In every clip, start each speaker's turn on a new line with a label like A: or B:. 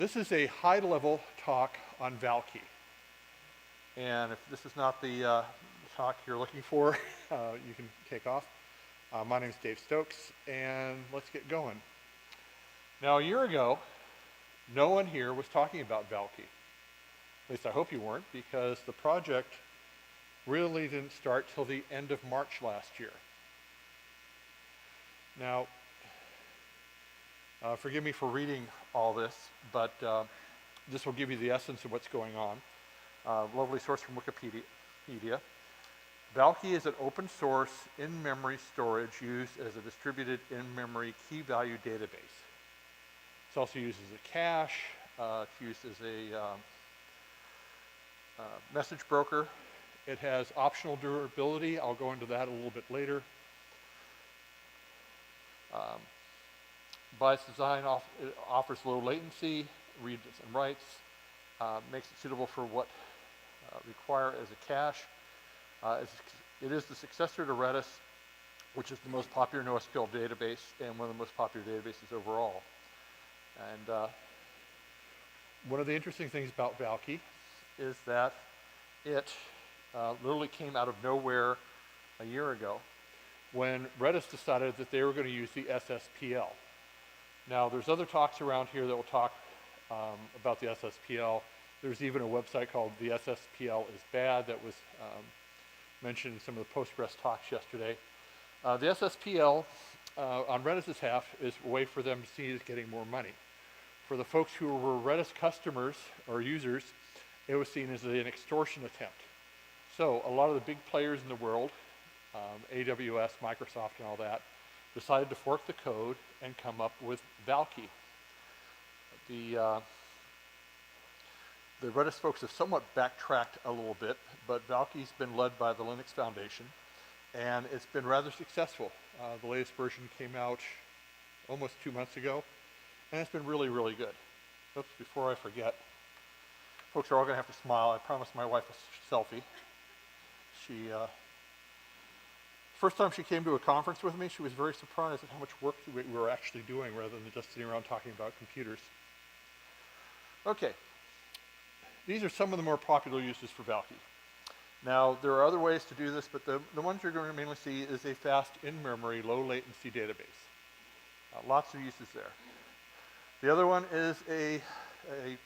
A: This is a high-level talk on VALKEY. And if this is not the talk you're looking for, you can take off. My name is Dave Stokes, and let's get going. Now, a year ago, no one here was talking about VALKEY. At least I hope you weren't, because the project really didn't start till the end of March last year. Now, forgive me for reading all this, but this will give you the essence of what's going on. Lovely source from Wikipedia. VALKEY is an open source in-memory storage used as a distributed in-memory key value database. It's also used as a cache. It's used as a message broker. It has optional durability. I'll go into that a little bit later. By its design, it offers low latency, reads and writes, makes it suitable for what require as a cache. It is the successor to Redis, which is the most popular NoSQL database and one of the most popular databases overall. And one of the interesting things about VALKEY is that it literally came out of nowhere a year ago when Redis decided that they were going to use the SSPL. Now, there's other talks around here that will talk about the SSPL. There's even a website called The SSPL is Bad that was mentioned in some of the Postgres talks yesterday. The SSPL, on Redis's half, is a way for them to see as getting more money. For the folks who were Redis customers or users, it was seen as an extortion attempt. So a lot of the big players in the world, AWS, Microsoft, and all that, decided to fork the code and come up with VALKEY. The Redis folks have somewhat backtracked a little bit, but VALKEY's been led by the Linux Foundation, and it's been rather successful. The latest version came out almost 2 months ago, and it's been really, really good. Oops, before I forget, folks are all going to have to smile. I promised my wife a selfie. First time she came to a conference with me, she was very surprised at how much work we were actually doing rather than just sitting around talking about computers. Okay, these are some of the more popular uses for VALKEY. Now, there are other ways to do this, but the ones you're going to mainly see is a fast in-memory, low-latency database. Lots of uses there. The other one is a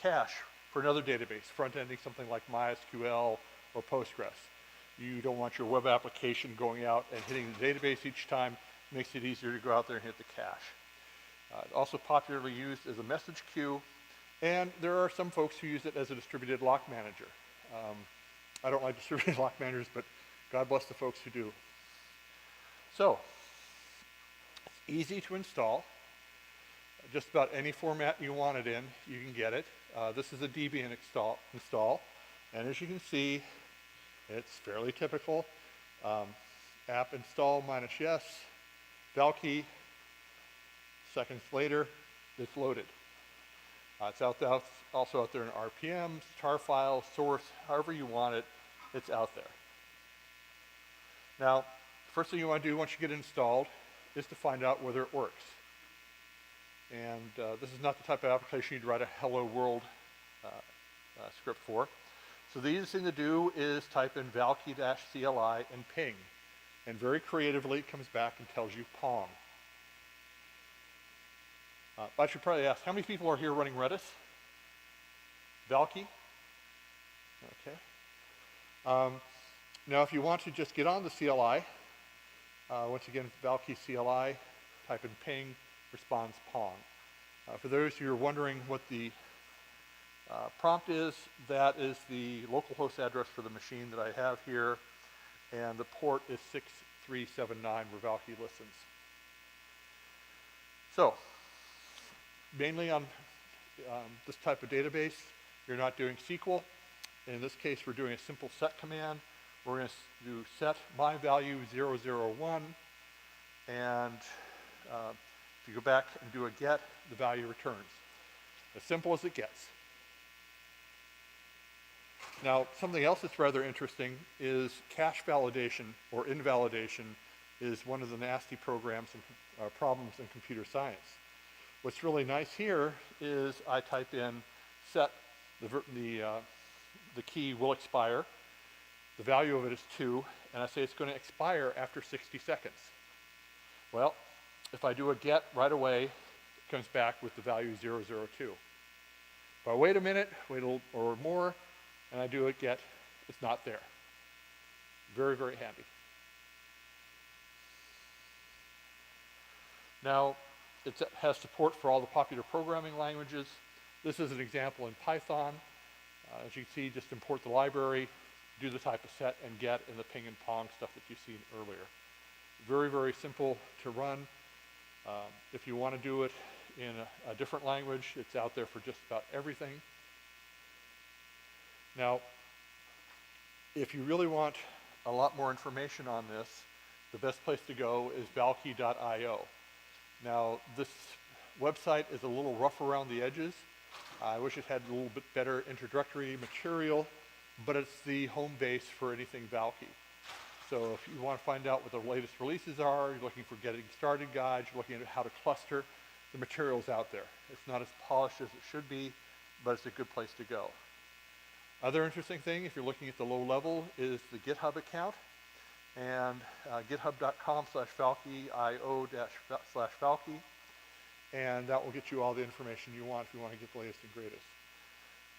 A: cache for another database, front-ending something like MySQL or Postgres. You don't want your web application going out and hitting the database each time. It makes it easier to go out there and hit the cache. Also popularly used as a message queue, and there are some folks who use it as a distributed lock manager. I don't like distributed lock managers, but God bless the folks who do. So, it's easy to install. Just about any format you want it in, you can get it. This is a Debian install, and as you can see, it's fairly typical. App install -yes, VALKEY, seconds later, it's loaded. It's also out there in RPMs, tar files, source, however you want it, it's out there. Now, first thing you want to do once you get it installed is to find out whether it works. And this is not the type of application you'd write a hello world script for. So the easiest thing to do is type in VALKEY-CLI and ping. And very creatively, it comes back and tells you Pong. I should probably ask, how many people are here running Redis? VALKEY? Okay. Now, if you want to just get on the CLI, once again, VALKEY CLI, type in ping, responds Pong. For those who are wondering what the prompt is, that is the localhost address for the machine that I have here, and the port is 6379 where VALKEY listens. So, mainly on this type of database, you're not doing SQL. In this case, we're doing a simple set command. We're going to do set my value 001, and if you go back and do a get, the value returns. As simple as it gets. Now, something else that's rather interesting is cache validation or invalidation is one of the nasty programs and problems in computer science. What's really nice here is I type in set, the key will expire. The value of it is 2, and I say it's going to expire after 60 seconds. Well, if I do a get right away, it comes back with the value 002. If I wait a minute, wait a little or more, and I do a get, it's not there. Very, very handy. Now, it has support for all the popular programming languages. This is an example in Python. As you can see, just import the library, do the type of set and get and the ping and pong stuff that you've seen earlier. Very, very simple to run. If you want to do it in a different language, it's out there for just about everything. Now, if you really want a lot more information on this, the best place to go is VALKEY.io. Now, this website is a little rough around the edges. I wish it had a little bit better introductory material, but it's the home base for anything VALKEY. So if you want to find out what the latest releases are, you're looking for getting started guides, you're looking at how to cluster, the material's out there. It's not as polished as it should be, but it's a good place to go. Other interesting thing, if you're looking at the low level, is the GitHub account. And github.com/VALKEY, io/VALKEY. And that will get you all the information you want if you want to get the latest and greatest.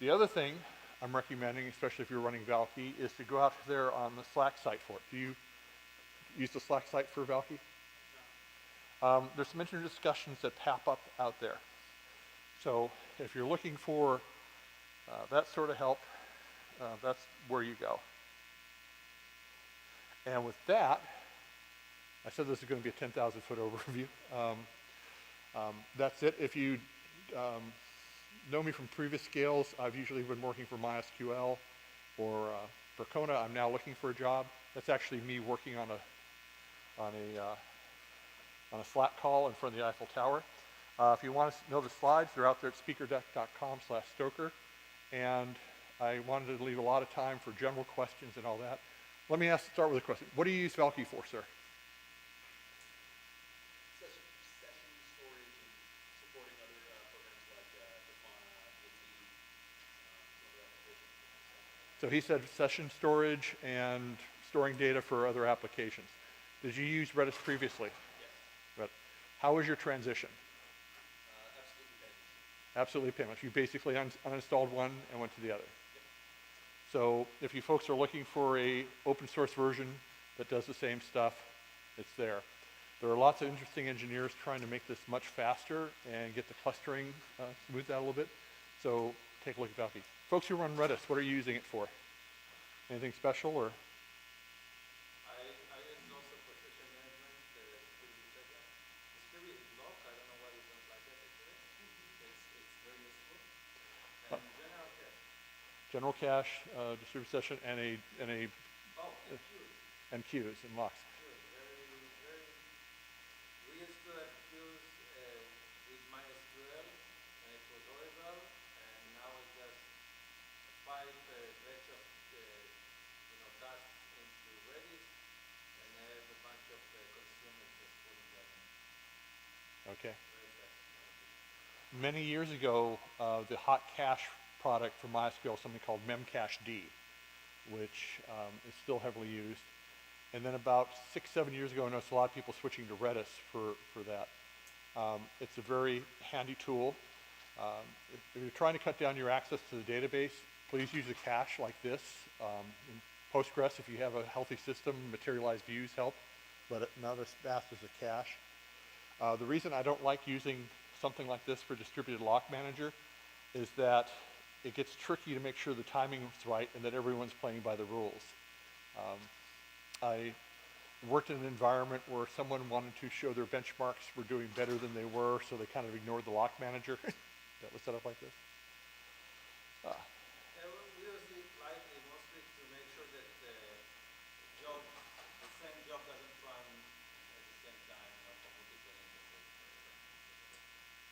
A: The other thing I'm recommending, especially if you're running VALKEY, is to go out there on the Slack site for it. Do you use the Slack site for VALKEY? There's some interesting discussions that pop up out there. So if you're looking for that sort of help, that's where you go. And with that, I said this is going to be a 10,000 foot overview. That's it. If you know me from previous scales, I've usually been working for MySQL or Percona. I'm now looking for a job. That's actually me working on a Slack call in front of the Eiffel Tower. If you want to know the slides, they're out there at speakerdeck.com/Stoker. And I wanted to leave a lot of time for general questions and all that. Let me start with a question. What do you use VALKEY for, sir?
B: Session storage and supporting other programs like Grafana, VALKEY, other applications.
A: So he said session storage and storing data for other applications. Did you use Redis previously?
B: Yes.
A: How was your transition? Absolutely painless. You basically uninstalled one and went to the other. So if you folks are looking for a open source version that does the same stuff, it's there. There are lots of interesting engineers trying to make this much faster and get the clustering smoothed out a little bit. So take a look at VALKEY. Folks who run Redis, what are you using it for? Anything special or?
C: I use also for session management, distributed session. Distributed block, I don't know why you don't like that actually. It's very useful. And general cache.
A: General cache, distributed session, and queues and locks.
C: Queues, very. We used to have queues with MySQL, and it was horrible. And now it just pipe a batch of tasks into Redis, and I have a bunch of consumers just putting that in.
A: Okay.
C: Very fast.
A: Many years ago, the hot cache product for MySQL, something called memcached, which is still heavily used. And then about 6-7 years ago, I noticed a lot of people switching to Redis for that. It's a very handy tool. If you're trying to cut down your access to the database, please use a cache like this. In Postgres, if you have a healthy system, materialized views help, but not as fast as a cache. The reason I don't like using something like this for distributed lock manager is that it gets tricky to make sure the timing is right and that everyone's playing by the rules. I worked in an environment where someone wanted to show their benchmarks were doing better than they were, so they kind of ignored the lock manager that was set up like this.
C: We use it lightly, mostly to make sure that the same job doesn't run at the same time for multiple instances.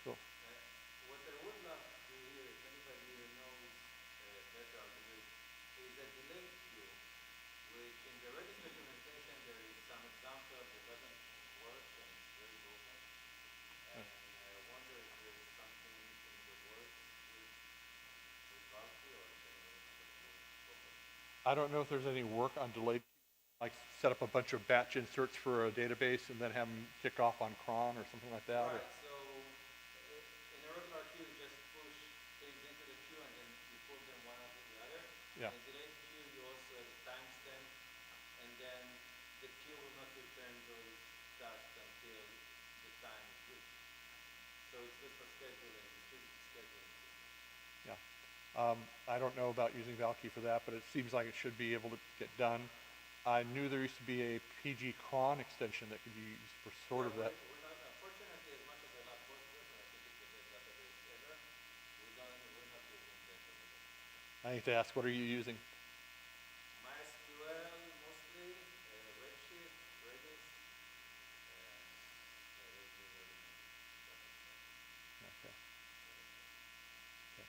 A: Cool.
C: What I would love to hear, if anybody here knows better how to do it, is a delay queue, which in the Redis documentation there is some example that doesn't work and it's very broken. And I wonder if
A: I don't know if there's any work on delayed, like set up a bunch of batch inserts for a database and then have them kick off on cron or something like that. Or,
C: Right, so in a regular queue, you just push things into the queue and then you pull them one after the other.
A: yeah.
C: In delayed queue, you also have a timestamp, and then the queue will not return those tasks until the time is reached. So it's good for scheduling, distributed scheduling.
A: Yeah. I don't know about using VALKEY for that, but it seems like it should be able to get done. I knew there used to be a PG cron extension that could be used for sort of that.
C: We're not, unfortunately, as much as I love Postgres, and I think it's the best database ever, we're not using that anymore.
A: I need to ask, what are you using?
C: MySQL mostly, Redshift, Redis,
A: Okay. Okay.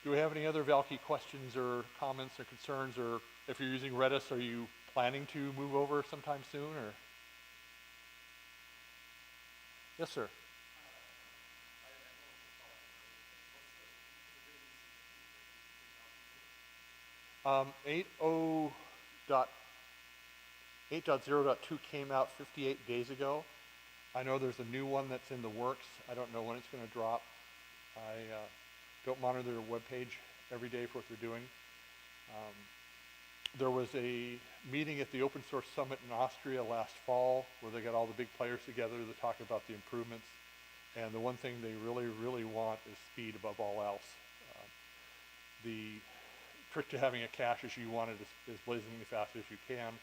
A: Do we have any other VALKEY questions or comments or concerns? Or if you're using Redis, are you planning to move over sometime soon? Or yes, sir. 8.0.2 came out 58 days ago. I know there's a new one that's in the works. I don't know when it's going to drop. I don't monitor their webpage every day for what they're doing. There was a meeting at the Open Source Summit in Austria last fall where they got all the big players together to talk about the improvements. And the one thing they really, really want is speed above all else. The trick to having a cache is you want it as blazingly fast as you can.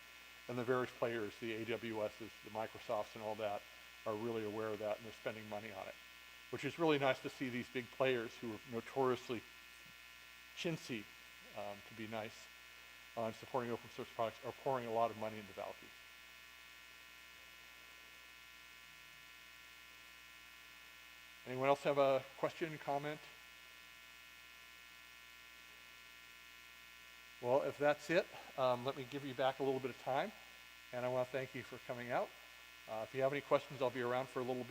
A: And the various players, the AWSs, the Microsofts and all that, are really aware of that and they're spending money on it. Which is really nice to see these big players who are notoriously chintzy, to be nice, on supporting open source products, are pouring a lot of money into VALKEY. Anyone else have a question, comment? Well, if that's it, let me give you back a little bit of time. And I want to thank you for coming out. If you have any questions, I'll be around for a little bit.